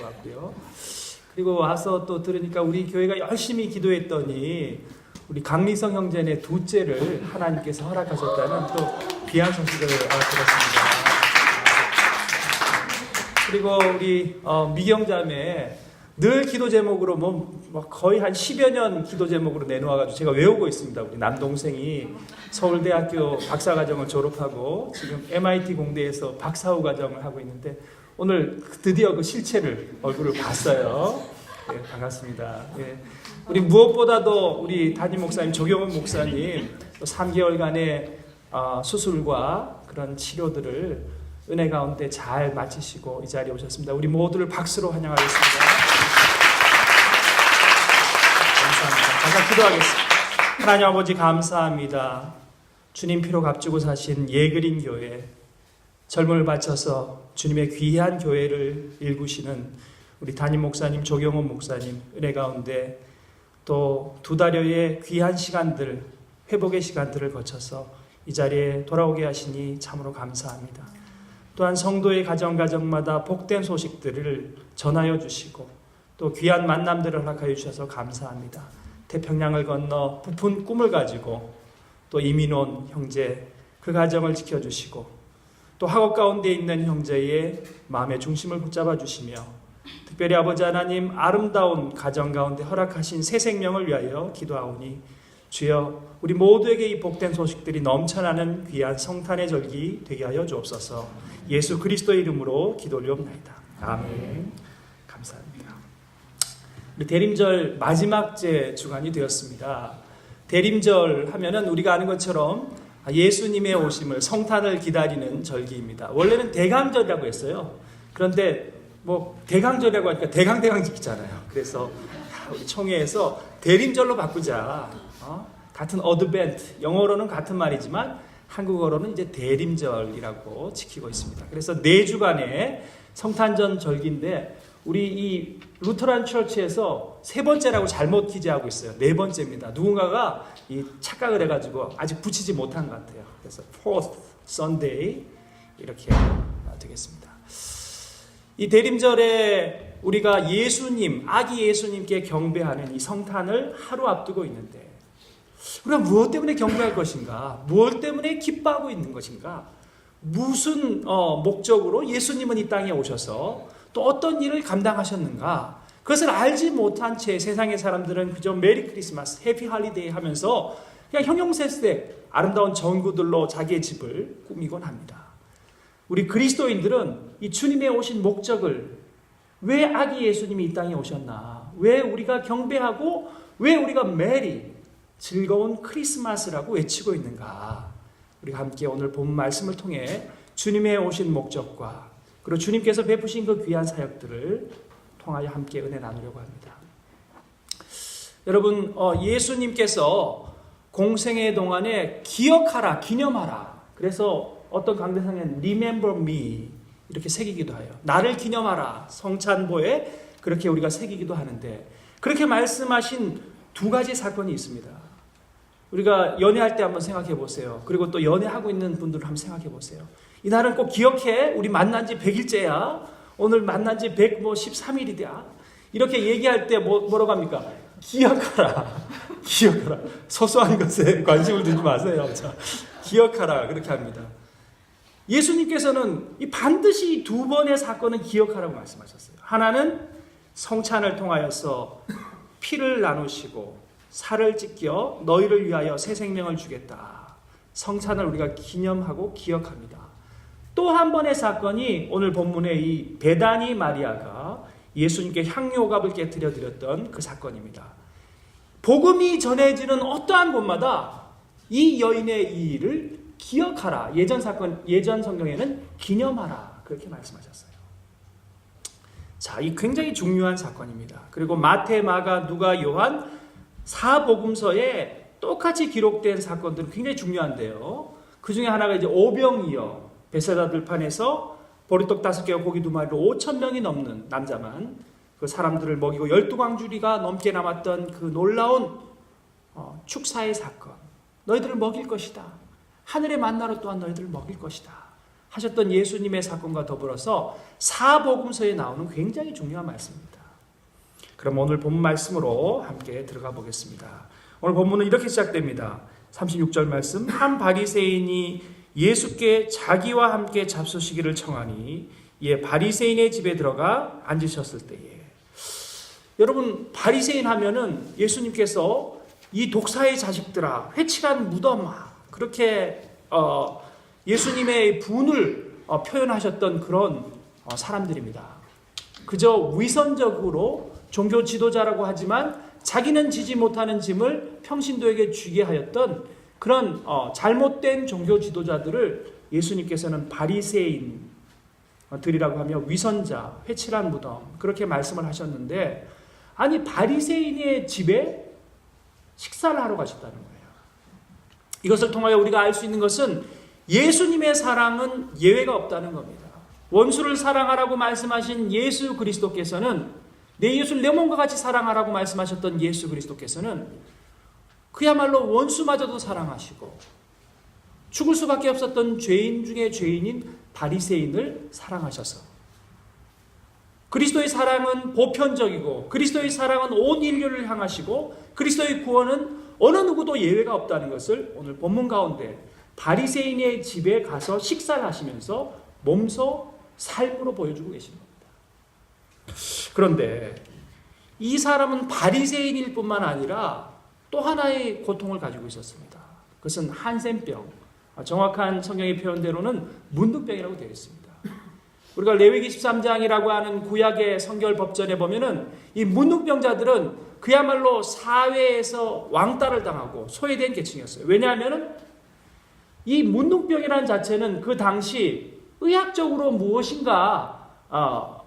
왔고요. 그리고 와서 또 들으니까 우리 교회가 열심히 기도했더니 우리 강리성 형제네 둘째를 하나님께서 허락하셨다는 또 귀한 소식을 들었습니다. 그리고 우리 미경자매 늘 기도 제목으로 거의 한 10여 년 기도 제목으로 내놓아가지고 제가 외우고 있습니다. 우리 남동생이 서울대학교 박사과정을 졸업하고 지금 MIT 공대에서 박사후 과정을 하고 있는데 오늘 드디어 그 실체를 얼굴을 봤어요. 네, 반갑습니다. 네. 우리 무엇보다도 우리 담임 목사님 조경원 목사님 3개월간의 수술과 그런 치료들을 은혜 가운데 잘 마치시고 이 자리에 오셨습니다. 우리 모두를 박수로 환영하겠습니다. 감사합니다. 잠깐 기도하겠습니다. 하나님 아버지 감사합니다. 주님 피로 값주고 사신 예그린 교회, 젊음을 바쳐서 주님의 귀한 교회를 일구시는 우리 담임 목사님 조경원 목사님 은혜 가운데 또 2달여의 귀한 시간들, 회복의 시간들을 거쳐서 이 자리에 돌아오게 하시니 참으로 감사합니다. 또한 성도의 가정마다 복된 소식들을 전하여 주시고 또 귀한 만남들을 허락하여 주셔서 감사합니다. 태평양을 건너 부푼 꿈을 가지고 또 이민원 형제 그 가정을 지켜주시고 또 학업 가운데 있는 형제의 마음의 중심을 붙잡아 주시며 특별히 아버지 하나님 아름다운 가정 가운데 허락하신 새 생명을 위하여 기도하오니 주여 우리 모두에게 이 복된 소식들이 넘쳐나는 귀한 성탄의 절기 되게 하여 주옵소서. 예수 그리스도의 이름으로 기도 올리옵나이다. 아멘. 감사합니다. 우리 대림절 마지막 주간이 되었습니다. 대림절 하면은 우리가 아는 것처럼 예수님의 오심을 성탄을 기다리는 절기입니다. 원래는 대강절이라고 했어요. 그런데 대강절이라고 하니까 대강 지키잖아요. 그래서 우리 총회에서 대림절로 바꾸자. 같은 어드벤트, 영어로는 같은 말이지만 한국어로는 이제 대림절이라고 지키고 있습니다. 그래서 4주간의 성탄절 절기인데 우리 이 루터란 처치에서 3번째라고 잘못 기재하고 있어요. 4번째입니다. 누군가가 이 착각을 해가지고 아직 붙이지 못한 것 같아요. 그래서 Fourth Sunday 이렇게 되겠습니다. 이 대림절에 우리가 예수님, 아기 예수님께 경배하는 이 성탄을 하루 앞두고 있는데 우리가 무엇 때문에 경배할 것인가? 무엇 때문에 기뻐하고 있는 것인가? 무슨 목적으로 예수님은 이 땅에 오셔서 또 어떤 일을 감당하셨는가? 그것을 알지 못한 채 세상의 사람들은 그저 메리 크리스마스, 해피 할리데이 하면서 그냥 형용사스에 아름다운 전구들로 자기의 집을 꾸미곤 합니다. 우리 그리스도인들은 이 주님의 오신 목적을 왜 아기 예수님이 이 땅에 오셨나? 왜 우리가 경배하고 왜 우리가 메리 즐거운 크리스마스라고 외치고 있는가? 우리가 함께 오늘 본 말씀을 통해 주님의 오신 목적과 그리고 주님께서 베푸신 그 귀한 사역들을 통하여 함께 은혜 나누려고 합니다. 여러분, 예수님께서 공생애 동안에 기억하라, 기념하라. 그래서 어떤 강대상에는 Remember me 이렇게 새기기도 해요. 나를 기념하라. 성찬보에 그렇게 우리가 새기기도 하는데 그렇게 말씀하신 2가지 사건이 있습니다. 우리가 연애할 때 한번 생각해 보세요. 그리고 또 연애하고 있는 분들을 한번 생각해 보세요. 이날은 꼭 기억해. 우리 만난 지 100일째야. 오늘 만난 지 113일이다. 이렇게 얘기할 때 뭐라고 합니까? 기억하라. 기억하라. 소소한 것에 관심을 두지 마세요. 자, 기억하라. 그렇게 합니다. 예수님께서는 반드시 2번의 사건은 기억하라고 말씀하셨어요. 하나는 성찬을 통하여서 피를 나누시고 살을 찢겨 너희를 위하여 새 생명을 주겠다. 성찬을 우리가 기념하고 기억합니다. 또 한 번의 사건이 오늘 본문의 이 베다니 마리아가 예수님께 향유오갑을 깨뜨려 드렸던 그 사건입니다. 복음이 전해지는 어떠한 곳마다 이 여인의 이 일을 기억하라. 예전 성경에는 기념하라. 그렇게 말씀하셨어요. 자, 이 굉장히 중요한 사건입니다. 그리고 마태, 마가, 누가, 요한 4복음서에 똑같이 기록된 사건들은 굉장히 중요한데요. 그 중에 하나가 이제 오병이어 베세다 들판에서 보리떡 5개와 고기 2마리로 5,000명이 넘는 남자만 그 사람들을 먹이고 12광주리가 넘게 남았던 그 놀라운 축사의 사건. 너희들을 먹일 것이다. 하늘의 만나로 또한 너희들을 먹일 것이다. 하셨던 예수님의 사건과 더불어서 사복음서에 나오는 굉장히 중요한 말씀입니다. 그럼 오늘 본문 말씀으로 함께 들어가 보겠습니다. 오늘 본문은 이렇게 시작됩니다. 36절 말씀. 한 바리새인이 예수께 자기와 함께 잡수시기를 청하니 이에 바리새인의 집에 들어가 앉으셨을 때에. 여러분, 바리새인 하면은 예수님께서 이 독사의 자식들아, 회칠한 무덤아, 그렇게 예수님의 분을 표현하셨던 그런 사람들입니다. 그저 위선적으로 종교 지도자라고 하지만 자기는 지지 못하는 짐을 평신도에게 쥐게 하였던 그런 잘못된 종교 지도자들을 예수님께서는 바리새인들이라고 하며 위선자, 회칠한 무덤, 그렇게 말씀을 하셨는데, 아니 바리새인의 집에 식사를 하러 가셨다는 거예요. 이것을 통하여 우리가 알 수 있는 것은 예수님의 사랑은 예외가 없다는 겁니다. 원수를 사랑하라고 말씀하신 예수 그리스도께서는, 내 이웃을 내 몸과 같이 사랑하라고 말씀하셨던 예수 그리스도께서는 그야말로 원수마저도 사랑하시고 죽을 수밖에 없었던 죄인 중에 죄인인 바리새인을 사랑하셔서, 그리스도의 사랑은 보편적이고 그리스도의 사랑은 온 인류를 향하시고 그리스도의 구원은 어느 누구도 예외가 없다는 것을 오늘 본문 가운데 바리새인의 집에 가서 식사를 하시면서 몸소 삶으로 보여주고 계신 겁니다. 그런데 이 사람은 바리새인일 뿐만 아니라 또 하나의 고통을 가지고 있었습니다. 그것은 한센병, 정확한 성경의 표현대로는 문둥병이라고 되어 있습니다. 우리가 레위기 13장이라고 하는 구약의 성결법전에 보면은 이 문둥병자들은 그야말로 사회에서 왕따를 당하고 소외된 계층이었어요. 왜냐하면은 이 문둥병이라는 자체는 그 당시 의학적으로 무엇인가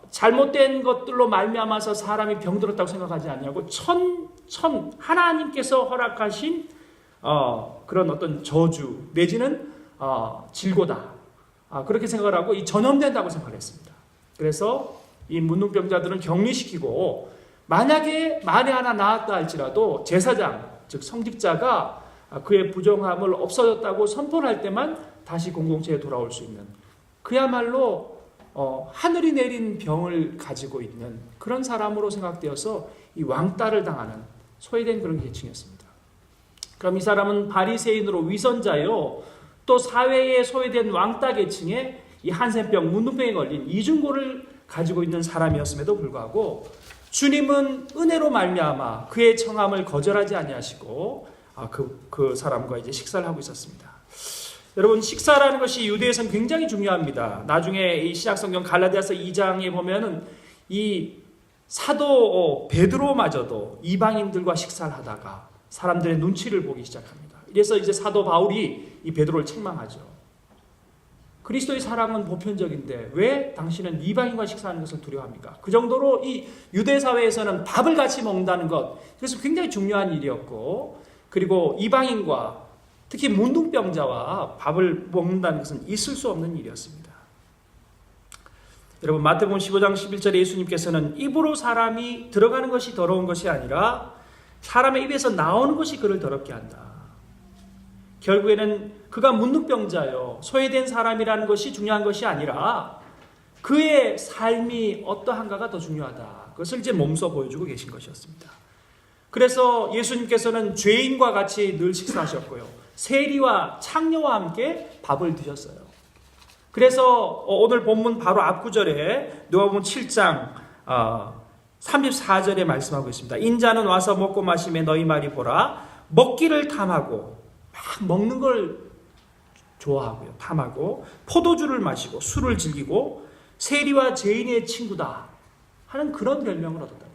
잘못된 것들로 말미암아서 사람이 병들었다고 생각하지 않냐고 하나님께서 허락하신 그런 어떤 저주 내지는 질고다, 그렇게 생각을 하고 이 전염된다고 생각을 했습니다. 그래서 이 문둥병자들은 격리시키고 만약에 만에 하나 나았다 할지라도 제사장, 즉 성직자가 그의 부정함을 없어졌다고 선포할 때만 다시 공동체에 돌아올 수 있는, 그야말로 하늘이 내린 병을 가지고 있는 그런 사람으로 생각되어서 이 왕따를 당하는 소외된 그런 계층이었습니다. 그럼 이 사람은 바리새인으로 위선자요, 또 사회에 소외된 왕따 계층에 이 한센병, 문둥병에 걸린 이중고를 가지고 있는 사람이었음에도 불구하고 주님은 은혜로 말미암아 그의 청함을 거절하지 아니하시고 그 사람과 이제 식사를 하고 있었습니다. 여러분, 식사라는 것이 유대에서는 굉장히 중요합니다. 나중에 이 신약성경 갈라디아서 2장에 보면은 이 사도 베드로마저도 이방인들과 식사를 하다가 사람들의 눈치를 보기 시작합니다. 이래서 이제 사도 바울이 이 베드로를 책망하죠. 그리스도의 사랑은 보편적인데 왜 당신은 이방인과 식사하는 것을 두려워합니까? 그 정도로 이 유대 사회에서는 밥을 같이 먹는다는 것, 그래서 굉장히 중요한 일이었고, 그리고 이방인과 특히 문둥병자와 밥을 먹는다는 것은 있을 수 없는 일이었습니다. 여러분, 마태복음 15장 11절에 예수님께서는 입으로 사람이 들어가는 것이 더러운 것이 아니라 사람의 입에서 나오는 것이 그를 더럽게 한다. 결국에는 그가 문둥병자요, 소외된 사람이라는 것이 중요한 것이 아니라 그의 삶이 어떠한가가 더 중요하다. 그것을 이제 몸소 보여주고 계신 것이었습니다. 그래서 예수님께서는 죄인과 같이 늘 식사하셨고요, 세리와 창녀와 함께 밥을 드셨어요. 그래서 오늘 본문 바로 앞구절에 누가복음 7장 34절에 말씀하고 있습니다. 인자는 와서 먹고 마시매 너희 말이 보라. 먹기를 탐하고, 막 먹는 걸 좋아하고요, 탐하고, 포도주를 마시고 술을 즐기고 세리와 죄인의 친구다 하는 그런 별명을 얻었다.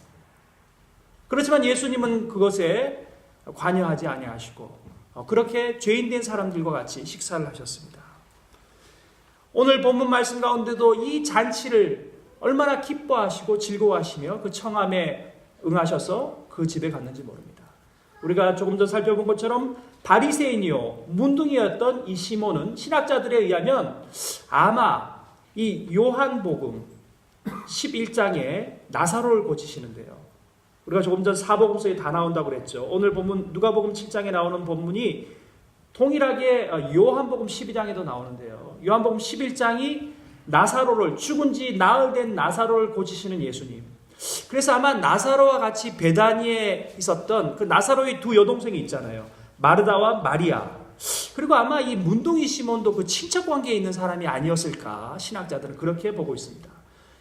그렇지만 예수님은 그것에 관여하지 아니하시고 그렇게 죄인된 사람들과 같이 식사를 하셨습니다. 오늘 본문 말씀 가운데도 이 잔치를 얼마나 기뻐하시고 즐거워하시며 그 청함에 응하셔서 그 집에 갔는지 모릅니다. 우리가 조금 전 살펴본 것처럼 바리새인이요 문둥이였던 이 시몬은 신학자들에 의하면 아마 이 요한복음 11장에 나사로를 고치시는데요, 우리가 조금 전 사복음서에 다 나온다고 그랬죠. 오늘 본문 누가복음 7장에 나오는 본문이 동일하게 요한복음 12장에도 나오는데요. 요한복음 11장이 나사로를, 죽은 지 나흘 된 나사로를 고치시는 예수님. 그래서 아마 나사로와 같이 베다니에 있었던 그 나사로의 두 여동생이 있잖아요. 마르다와 마리아. 그리고 아마 이 문둥이 시몬도 그 친척 관계에 있는 사람이 아니었을까, 신학자들은 그렇게 보고 있습니다.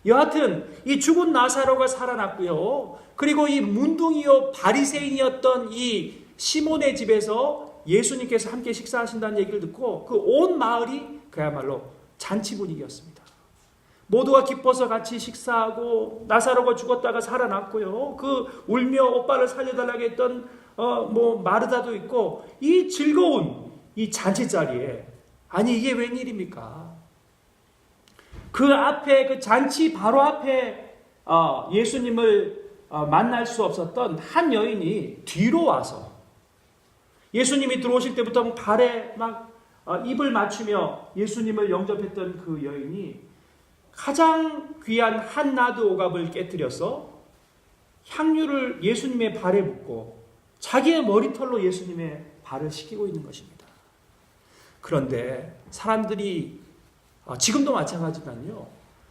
여하튼 이 죽은 나사로가 살아났고요. 그리고 이 문둥이요 바리새인이었던 이 시몬의 집에서 예수님께서 함께 식사하신다는 얘기를 듣고 그 온 마을이 그야말로 잔치 분위기였습니다. 모두가 기뻐서 같이 식사하고, 나사로가 죽었다가 살아났고요. 그 울며 오빠를 살려달라고 했던 마르다도 있고, 이 즐거운 이 잔치 자리에, 아니 이게 웬일입니까? 그 앞에, 그 잔치 바로 앞에 예수님을 만날 수 없었던 한 여인이 뒤로 와서, 예수님이 들어오실 때부터 발에 막 입을 맞추며 예수님을 영접했던 그 여인이 가장 귀한 한나드 오갑을 깨뜨려서 향유를 예수님의 발에 붓고 자기의 머리털로 예수님의 발을 씻기고 있는 것입니다. 그런데 사람들이 지금도 마찬가지지만요,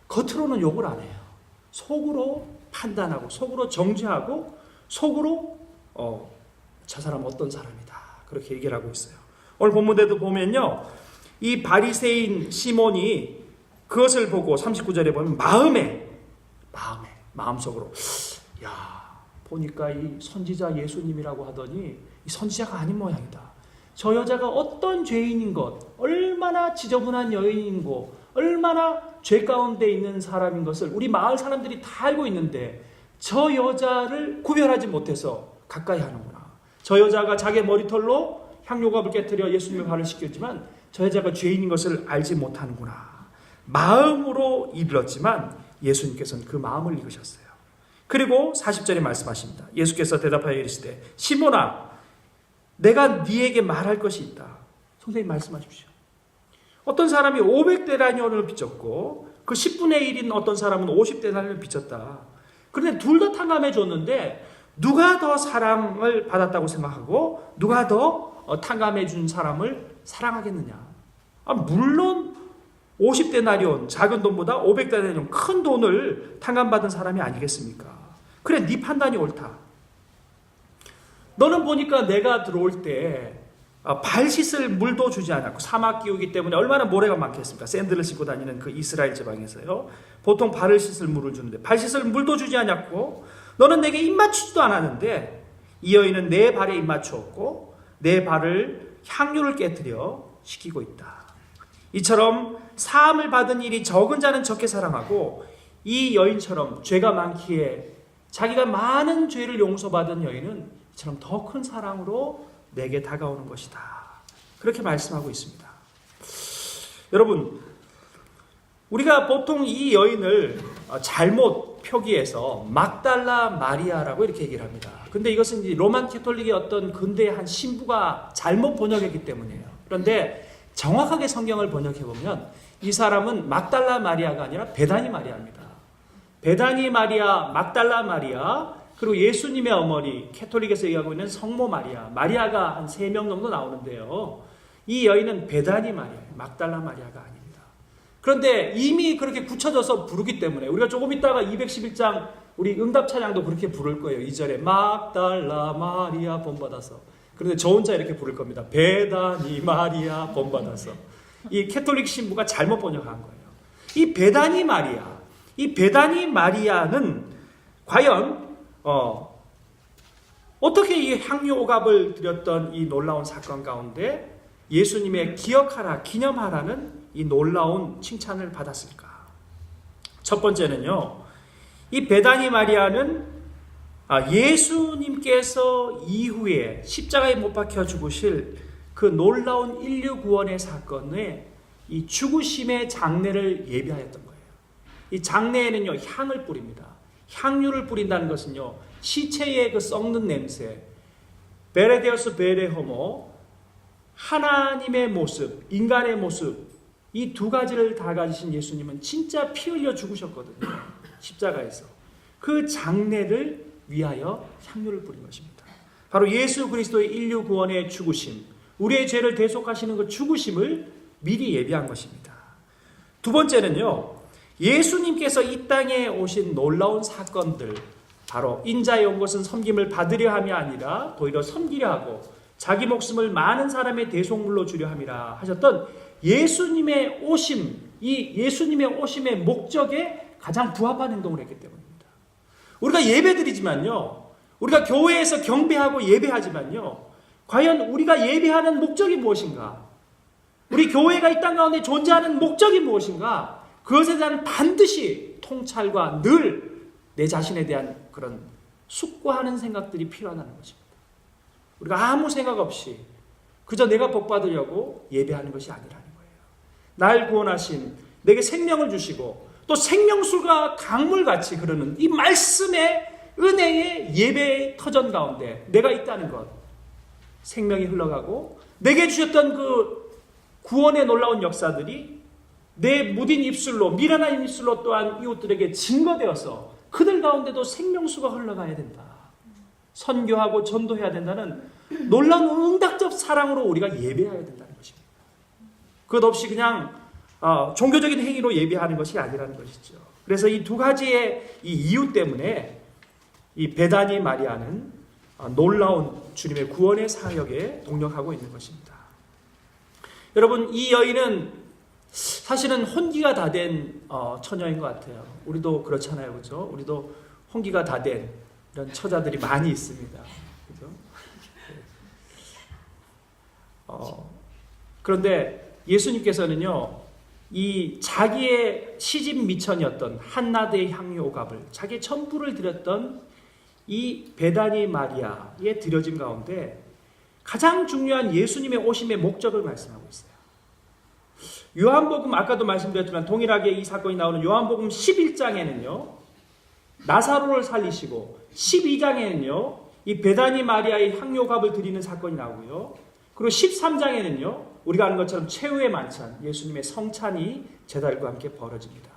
겉으로는 욕을 안 해요. 속으로 판단하고, 속으로 정죄하고, 속으로 저 사람 어떤 사람이다, 그렇게 얘기를 하고 있어요. 오늘 본문에도 보면요, 이 바리새인 시몬이 그것을 보고 39절에 보면 마음속으로, 야, 보니까 이 선지자 예수님이라고 하더니 이 선지자가 아닌 모양이다. 저 여자가 어떤 죄인인 것, 얼마나 지저분한 여인인고, 얼마나 죄 가운데 있는 사람인 것을 우리 마을 사람들이 다 알고 있는데 저 여자를 구별하지 못해서 가까이 하는구나. 저 여자가 자기 머리털로 향료갑을 깨뜨려 예수님의 발을 씻겼지만 저 여자가 죄인인 것을 알지 못하는구나. 마음으로 이르렀지만 예수님께서는 그 마음을 읽으셨어요. 그리고 40절에 말씀하십니다. 예수께서 대답하여 이르시되, 시몬아, 내가 네에게 말할 것이 있다. 선생님 말씀하십시오. 어떤 사람이 500데나리온을 빚졌고 그 10분의 1인 어떤 사람은 50데나리온을 빚졌다. 그런데 둘 다 탕감해 줬는데 누가 더 사랑을 받았다고 생각하고 누가 더 탕감해 준 사람을 사랑하겠느냐? 물론 50데나리온, 작은 돈보다 500데나리온, 큰 돈을 탕감받은 사람이 아니겠습니까? 그래, 네 판단이 옳다. 너는 보니까 내가 들어올 때 발 씻을 물도 주지 않았고, 사막 기후이기 때문에 얼마나 모래가 많겠습니까? 샌들을 신고 다니는 그 이스라엘 지방에서요, 보통 발을 씻을 물을 주는데 발 씻을 물도 주지 않았고, 너는 내게 입 맞추지도 않았는데 이 여인은 내 발에 입 맞추었고 내 발을 향유를 깨뜨려 씻기고 있다. 이처럼 사함을 받은 일이 적은 자는 적게 사랑하고, 이 여인처럼 죄가 많기에 자기가 많은 죄를 용서받은 여인은 이처럼 더 큰 사랑으로 내게 다가오는 것이다. 그렇게 말씀하고 있습니다. 여러분, 우리가 보통 이 여인을 잘못 표기해서 막달라 마리아라고 이렇게 얘기를 합니다. 근데 이것은 이제 로만 캐톨릭의 어떤 근대의 한 신부가 잘못 번역했기 때문이에요. 그런데 정확하게 성경을 번역해보면 이 사람은 막달라 마리아가 아니라 베다니 마리아입니다. 베다니 마리아, 막달라 마리아, 그리고 예수님의 어머니, 캐톨릭에서 얘기하고 있는 성모 마리아, 마리아가 한 3명 정도 나오는데요. 이 여인은 베다니 마리아, 막달라 마리아가 아닙니다. 그런데 이미 그렇게 굳혀져서 부르기 때문에 우리가 조금 있다가 211장 우리 응답 찬양도 그렇게 부를 거예요. 2절에 막달라 마리아 본받아서. 그런데 저 혼자 이렇게 부를 겁니다. 베다니 마리아 본받아서. 이 캐톨릭 신부가 잘못 번역한 거예요. 이 베다니 마리아는 과연 어떻게 이 향유 오갑을 드렸던 이 놀라운 사건 가운데 예수님의 기억하라, 기념하라는 이 놀라운 칭찬을 받았을까? 첫 번째는요, 이 베다니 마리아는 예수님께서 이후에 십자가에 못 박혀 죽으실 그 놀라운 인류 구원의 사건에 이 죽으심의 장례를 예비하였던 거예요. 이 장례에는요, 향을 뿌립니다. 향유를 뿌린다는 것은요, 시체의 그 썩는 냄새, 베레데오스 베레호모, 하나님의 모습, 인간의 모습, 이 두 가지를 다 가지신 예수님은 진짜 피 흘려 죽으셨거든요. 십자가에서. 그 장례를 위하여 향유를 뿌린 것입니다. 바로 예수 그리스도의 인류 구원의 죽으심, 우리의 죄를 대속하시는 그 죽으심을 미리 예비한 것입니다. 두 번째는요, 예수님께서 이 땅에 오신 놀라운 사건들, 바로 인자에 온 것은 섬김을 받으려 함이 아니라 도리어 섬기려 하고 자기 목숨을 많은 사람의 대속물로 주려 함이라 하셨던 예수님의 오심, 이 예수님의 오심의 목적에 가장 부합한 행동을 했기 때문입니다. 우리가 예배드리지만요, 우리가 교회에서 경배하고 예배하지만요, 과연 우리가 예배하는 목적이 무엇인가? 우리 교회가 이 땅 가운데 존재하는 목적이 무엇인가? 그것에 대한 반드시 통찰과 늘 내 자신에 대한 그런 숙고하는 생각들이 필요하다는 것입니다. 우리가 아무 생각 없이 그저 내가 복 받으려고 예배하는 것이 아니라는 거예요. 날 구원하신, 내게 생명을 주시고 또 생명수가 강물같이 흐르는 이 말씀의 은혜의 예배의 터전 가운데 내가 있다는 것, 생명이 흘러가고 내게 주셨던 그 구원의 놀라운 역사들이 내 무딘 입술로, 미련한 입술로 또한 이웃들에게 증거되어서 그들 가운데도 생명수가 흘러가야 된다. 선교하고 전도해야 된다는 놀라운 응답적 사랑으로 우리가 예배해야 된다는 것입니다. 그것 없이 그냥 종교적인 행위로 예배하는 것이 아니라는 것이죠. 그래서 이 두 가지의 이 이유 때문에 이 베다니 마리아는 놀라운 주님의 구원의 사역에 동력하고 있는 것입니다. 여러분, 이 여인은 사실은 혼기가 다 된 처녀인 것 같아요. 우리도 그렇잖아요, 그렇죠? 우리도 혼기가 다 된 이런 처자들이 많이 있습니다, 그렇죠? 그런데 예수님께서는요, 이 자기의 시집 미천이었던 한나대의 향유 오갑을, 자기의 전부를 드렸던 이 베다니 마리아의 드려짐 가운데 가장 중요한 예수님의 오심의 목적을 말씀하고 있어요. 요한복음, 아까도 말씀드렸지만 동일하게 이 사건이 나오는 요한복음 11장에는요 나사로를 살리시고, 12장에는요 이 베다니 마리아의 향료값을 드리는 사건이 나오고요, 그리고 13장에는요 우리가 아는 것처럼 최후의 만찬, 예수님의 성찬이 제자들과 함께 벌어집니다.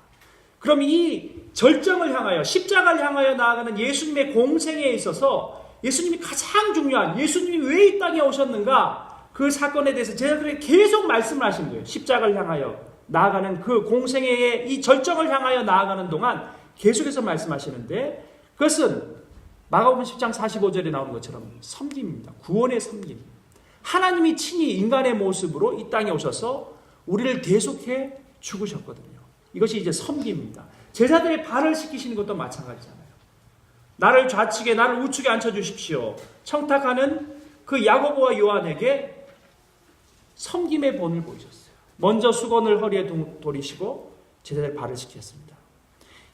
그럼 이 절정을 향하여, 십자가를 향하여 나아가는 예수님의 공생에 있어서 예수님이 가장 중요한, 예수님이 왜 이 땅에 오셨는가, 그 사건에 대해서 제자들에게 계속 말씀을 하신 거예요. 십자가를 향하여 나아가는 그 공생애의 이 절정을 향하여 나아가는 동안 계속해서 말씀하시는데, 그것은 마가복음 10장 45절에 나오는 것처럼 섬김입니다. 구원의 섬김. 하나님이 친히 인간의 모습으로 이 땅에 오셔서 우리를 대속해 죽으셨거든요. 이것이 이제 섬김입니다. 제자들의 발을 씻기시는 것도 마찬가지잖아요. 나를 좌측에, 나를 우측에 앉혀주십시오. 청탁하는 그 야고보와 요한에게 섬김의 본을 보이셨어요. 먼저 수건을 허리에 돌리시고 제자들의 발을 씻기셨습니다.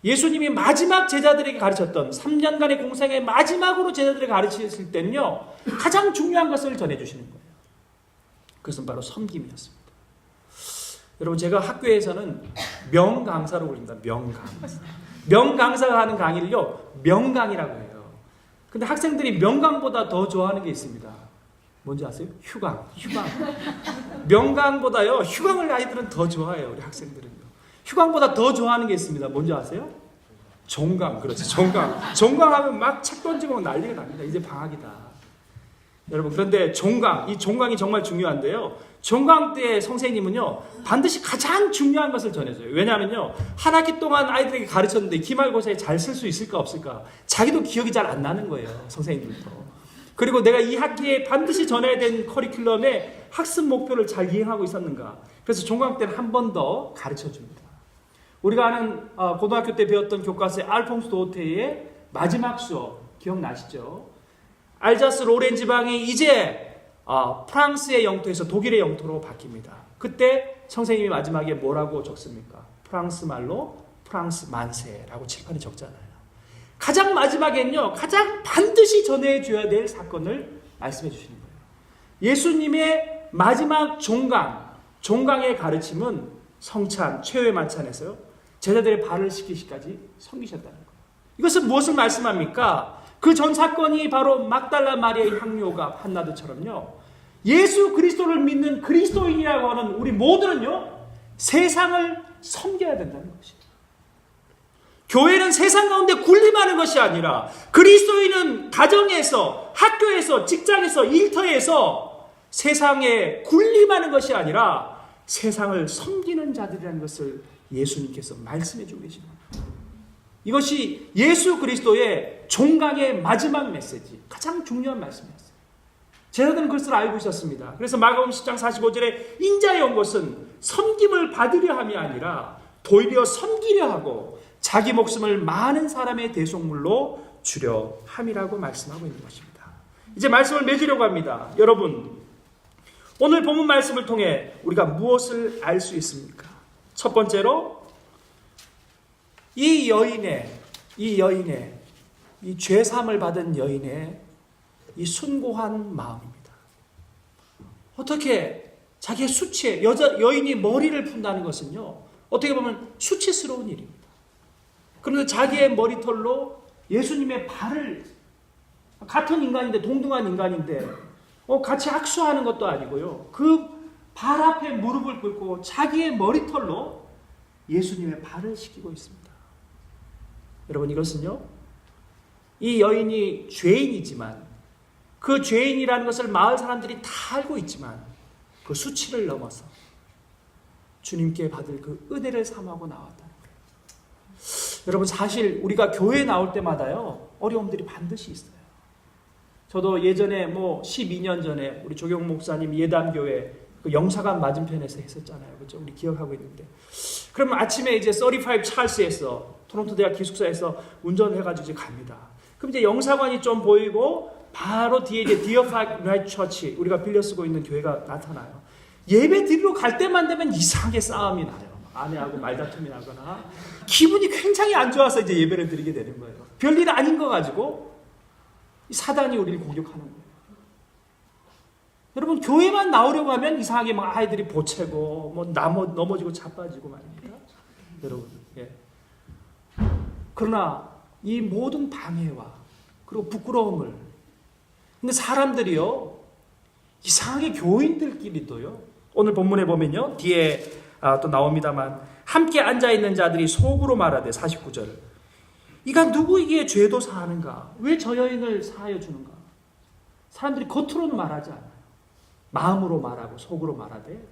예수님이 마지막 제자들에게 가르쳤던 3년간의 공생의 마지막으로 제자들에게 가르치셨을 때는요, 가장 중요한 것을 전해주시는 거예요. 그것은 바로 섬김이었습니다. 여러분, 제가 학교에서는 명강사로 불립니다. 명강사. 명강사가 하는 강의를요, 명강이라고 해요. 근데 학생들이 명강보다 더 좋아하는 게 있습니다. 뭔지 아세요? 휴강. 명강보다요, 휴강을 아이들은 더 좋아해요. 우리 학생들은요. 휴강보다 더 좋아하는 게 있습니다. 뭔지 아세요? 종강. 그렇죠. 종강하면 막 책 던지고 난리가 납니다. 이제 방학이다. 여러분, 그런데 이 종강이 정말 중요한데요. 종강 때 선생님은요, 반드시 가장 중요한 것을 전해줘요. 왜냐하면요, 한 학기 동안 아이들에게 가르쳤는데 기말고사에 잘 쓸 수 있을까 없을까, 자기도 기억이 잘 안 나는 거예요. 선생님들도. 그리고 내가 이 학기에 반드시 전해야 되는 커리큘럼의 학습 목표를 잘 이행하고 있었는가. 그래서 종강 때는 한 번 더 가르쳐줍니다. 우리가 아는 고등학교 때 배웠던 교과서의 알퐁스 도테의 마지막 수업 기억나시죠? 알자스 로렌 지방이 이제 프랑스의 영토에서 독일의 영토로 바뀝니다. 그때 선생님이 마지막에 뭐라고 적습니까? 프랑스 말로 프랑스 만세라고 칠판에 적잖아요. 가장 마지막엔요, 가장 반드시 전해줘야 될 사건을 말씀해 주시는 거예요. 예수님의 마지막 종강의 가르침은 성찬, 최후의 만찬에서요, 제자들의 발을 씻기시까지 섬기셨다는 거예요. 이것은 무엇을 말씀합니까? 그 전 사건이 바로 막달라 마리아의 향유가 한나드처럼요, 예수 그리스도를 믿는 그리스도인이라고 하는 우리 모두는요, 세상을 섬겨야 된다는 것이에요. 교회는 세상 가운데 군림하는 것이 아니라 그리스도인은 가정에서, 학교에서, 직장에서, 일터에서 세상에 군림하는 것이 아니라 세상을 섬기는 자들이라는 것을 예수님께서 말씀해 주고 계십니다. 이것이 예수 그리스도의 종강의 마지막 메시지, 가장 중요한 말씀이었어요. 제자들은 그것을 알고 있었습니다. 그래서 마가복음 10장 45절에 인자의 온 것은 섬김을 받으려 함이 아니라 도리어 섬기려 하고 자기 목숨을 많은 사람의 대속물로 주려 함이라고 말씀하고 있는 것입니다. 이제 말씀을 맺으려고 합니다. 여러분, 오늘 본문 말씀을 통해 우리가 무엇을 알 수 있습니까? 첫 번째로 이 죄사함을 받은 여인의 이 숭고한 마음입니다. 어떻게 자기의 수치에 여인이 머리를 푼다는 것은요, 어떻게 보면 수치스러운 일입니다. 그런데 자기의 머리털로 예수님의 발을, 같은 인간인데, 동등한 인간인데 같이 악수하는 것도 아니고요, 그 발 앞에 무릎을 꿇고 자기의 머리털로 예수님의 발을 씻기고 있습니다. 여러분, 이것은요, 이 여인이 죄인이지만 그 죄인이라는 것을 마을 사람들이 다 알고 있지만 그 수치를 넘어서 주님께 받을 그 은혜를 삼하고 나왔다는 거예요. 여러분, 사실 우리가 교회에 나올 때마다요, 어려움들이 반드시 있어요. 저도 예전에 12년 전에 우리 조경 목사님 예담교회 그 영사관 맞은편에서 했었잖아요. 그렇죠? 우리 기억하고 있는데. 그러면 아침에 이제 35 찰스에서 토론토 대학 기숙사에서 운전해가지고 이제 갑니다. 그럼 이제 영사관이 좀 보이고 바로 뒤에 이제 디어팍 라이트 처치, 우리가 빌려 쓰고 있는 교회가 나타나요. 예배 드리러 갈 때만 되면 이상하게 싸움이 나요. 아내하고 말다툼이 나거나 기분이 굉장히 안 좋아서 이제 예배를 드리게 되는 거예요. 별일 아닌 거 가지고 사단이 우리를 공격하는 거예요. 여러분, 교회만 나오려고 하면 이상하게 막 아이들이 보채고 넘어지고 자빠지고 말입니다. 여러분, 예. 그러나 이 모든 방해와 그리고 부끄러움을, 근데 사람들이요, 이상하게 교인들끼리도요, 오늘 본문에 보면요, 뒤에 또 나옵니다만, 함께 앉아있는 자들이 속으로 말하되, 49절, 이가 누구에게 죄도 사하는가? 왜 저 여인을 사하여 주는가? 사람들이 겉으로는 말하지 않아요. 마음으로 말하고 속으로 말하되,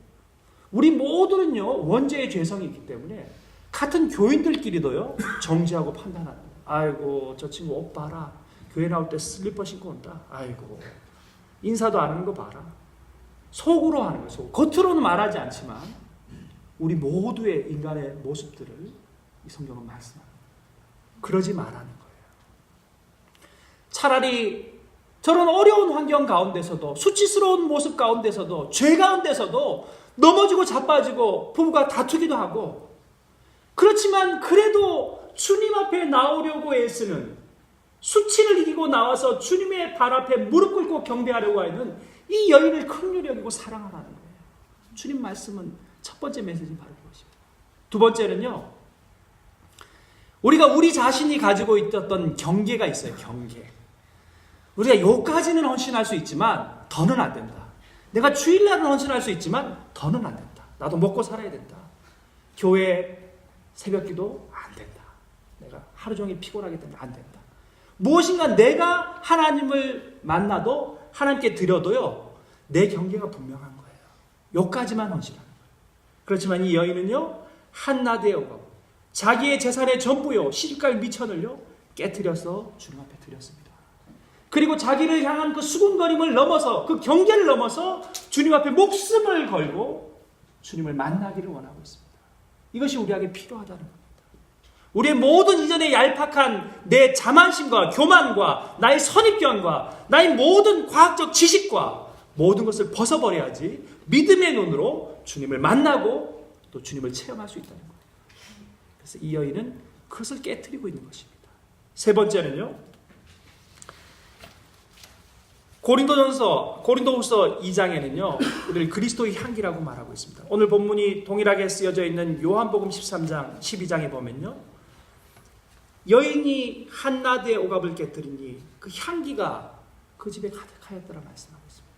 우리 모두는요, 원죄의 죄성이 있기 때문에 같은 교인들끼리도요, 정죄하고 판단하는 거예요. 아이고, 저 친구 옷 봐라. 교회 나올 때 슬리퍼 신고 온다. 아이고, 인사도 안 하는 거 봐라. 속으로 하는 거예요. 겉으로는 말하지 않지만 우리 모두의 인간의 모습들을 이 성경은 말씀합니다. 그러지 말라는 거예요. 차라리 저런 어려운 환경 가운데서도, 수치스러운 모습 가운데서도, 죄 가운데서도 넘어지고 자빠지고 부부가 다투기도 하고, 그렇지만 그래도 주님 앞에 나오려고 애쓰는, 수치를 이기고 나와서 주님의 발 앞에 무릎 꿇고 경배하려고 하는 이 여인을 긍휼히 여기고 사랑하라는 거예요. 주님 말씀은 첫 번째 메시지는 바로 그것입니다. 두 번째는요, 우리가 우리 자신이 가지고 있었던 경계가 있어요. 경계. 우리가 요까지는 헌신할 수 있지만 더는 안 된다. 내가 주일날은 헌신할 수 있지만 더는 안 된다. 나도 먹고 살아야 된다. 교회 새벽기도 안 된다. 내가 하루 종일 피곤하기 때문에 안 된다. 무엇인가 내가 하나님을 만나도 하나님께 드려도요, 내 경계가 분명한 거예요. 요까지만 헌신하는 거예요. 그렇지만 이 여인은요, 한나대에 오고 자기의 재산의 전부요, 시집갈 미천을요, 깨뜨려서 주님 앞에 드렸습니다. 그리고 자기를 향한 그 수군거림을 넘어서, 그 경계를 넘어서 주님 앞에 목숨을 걸고 주님을 만나기를 원하고 있습니다. 이것이 우리에게 필요하다는 겁니다. 우리의 모든 이전의 얄팍한 내 자만심과 교만과 나의 선입견과 나의 모든 과학적 지식과 모든 것을 벗어버려야지 믿음의 눈으로 주님을 만나고 또 주님을 체험할 수 있다는 거예요. 그래서 이 여인은 그것을 깨트리고 있는 것입니다. 세 번째는요, 고린도후서 2장에는요, 우리를 그리스도의 향기라고 말하고 있습니다. 오늘 본문이 동일하게 쓰여져 있는 요한복음 13장 12장에 보면요, 여인이 한나대의 오갑을 깨뜨리니 그 향기가 그 집에 가득하였더라 말씀하고 있습니다.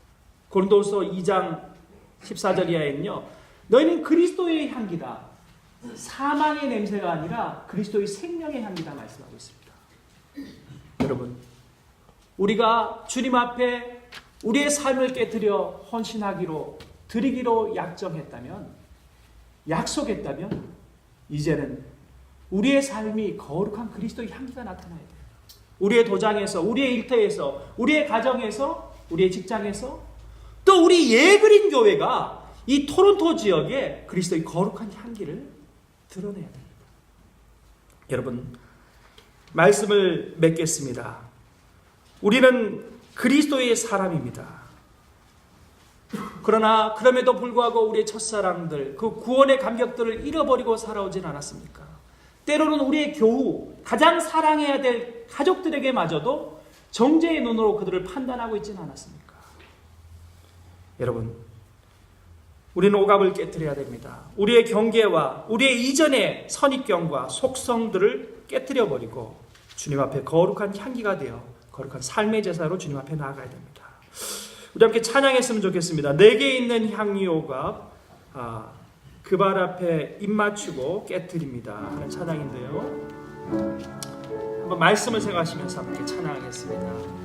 고린도후서 2장 14절 이하에는요, 너희는 그리스도의 향기다. 사망의 냄새가 아니라 그리스도의 생명의 향기다 말씀하고 있습니다. 여러분, 우리가 주님 앞에 우리의 삶을 깨뜨려 헌신하기로 드리기로 약속했다면 이제는 우리의 삶이 거룩한 그리스도의 향기가 나타나야 돼요. 우리의 도장에서, 우리의 일터에서, 우리의 가정에서, 우리의 직장에서, 또 우리 예그린 교회가 이 토론토 지역에 그리스도의 거룩한 향기를 드러내야 됩니다. 여러분, 말씀을 맺겠습니다. 우리는 그리스도의 사람입니다. 그러나 그럼에도 불구하고 우리의 첫사랑들, 그 구원의 감격들을 잃어버리고 살아오진 않았습니까? 때로는 우리의 교우, 가장 사랑해야 될 가족들에게마저도 정죄의 눈으로 그들을 판단하고 있지는 않았습니까? 여러분, 우리는 오갑을 깨뜨려야 됩니다. 우리의 경계와 우리의 이전의 선입견과 속성들을 깨뜨려버리고 주님 앞에 거룩한 향기가 되어 거룩한 삶의 제사로 주님 앞에 나아가야 됩니다. 우리 함께 찬양했으면 좋겠습니다. 내게 있는 향유 오갑, 그 발 앞에 입 맞추고 깨뜨립니다 하는 찬양인데요, 한번 말씀을 생각하시면서 함께 찬양하겠습니다.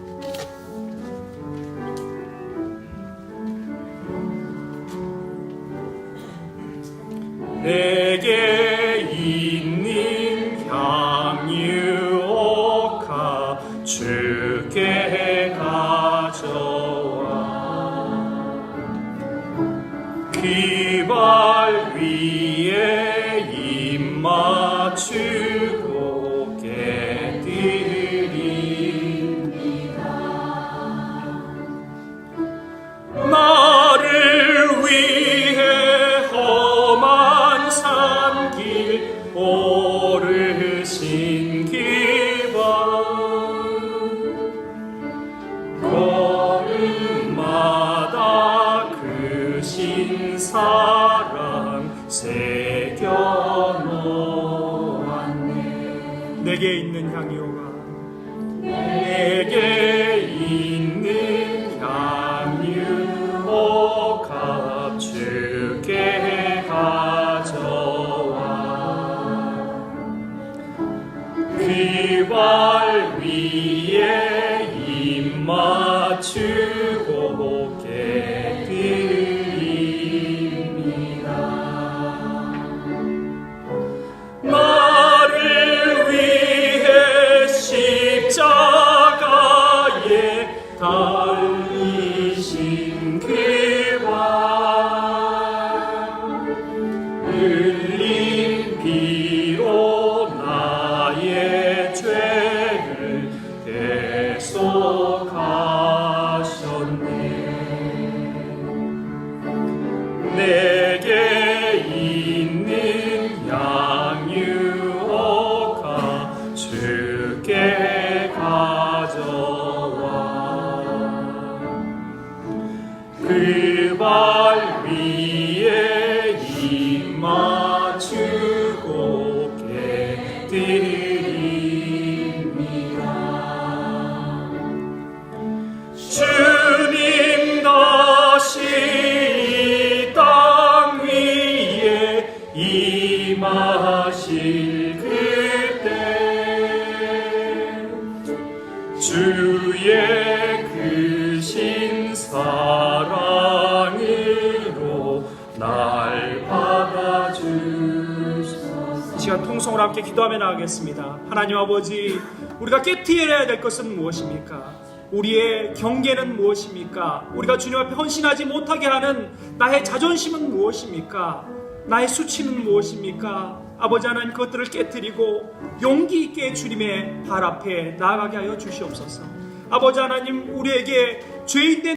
내게 있는 향유 오갑 주께 가져와 귀발 위에 입 맞추고 깨뜨립니다. 나를 위해 험한 산길 오르신 기반 걸음마다 그 신사랑 새겨놓았네. 내게 있는 향유가 내게 있는 향유가 주께 가져와 귀발 위에 입 맞추고 깨뜨립니다. 나를 위해 십자가에 달리신 그와 흘린 피로 나의 죄를 대속하셨네. 내게 있는 향유가 주께 가져와 그 발 위에 입 맞추고 깨뜨립니다. 주님 다시 땅 위에 임하실 그때 주의 크신 사랑으로 날 받아주소서. 이 시간 통성으로 함께 기도하며 나가겠습니다. 하나님 아버지, 우리가 깨뜨려야 될 것은 무엇입니까? 우리의 경계는 무엇입니까? 우리가 주님 앞에 헌신하지 못하게 하는 나의 자존심은 무엇입니까? 나의 수치는 무엇입니까? 아버지 하나님, 그것들을 깨뜨리고 용기 있게 주님의 발 앞에 나아가게 하여 주시옵소서. 아버지 하나님, 우리에게 죄인된